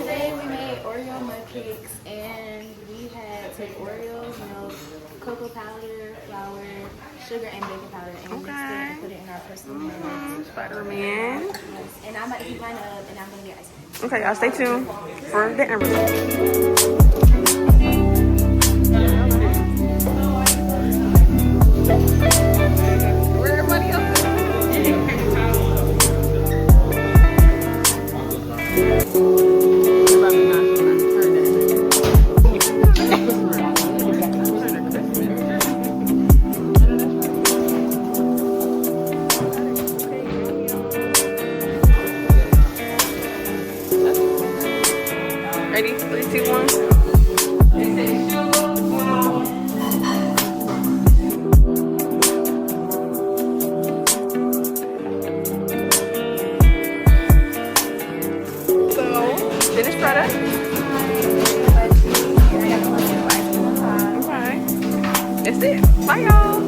Today we made Oreo mud cakes and we had take Oreos, milk, cocoa powder, flour, sugar, and baking powder, and mixed it and put it in our personal mugs. Spider-Man. Yes. And I'm about to heat mine up and I'm gonna get ice cream. Okay, y'all stay tuned for the end result. Where everybody else is? Ready? 3, 2, 1. So, finished product. Okay. That's it. Bye, y'all.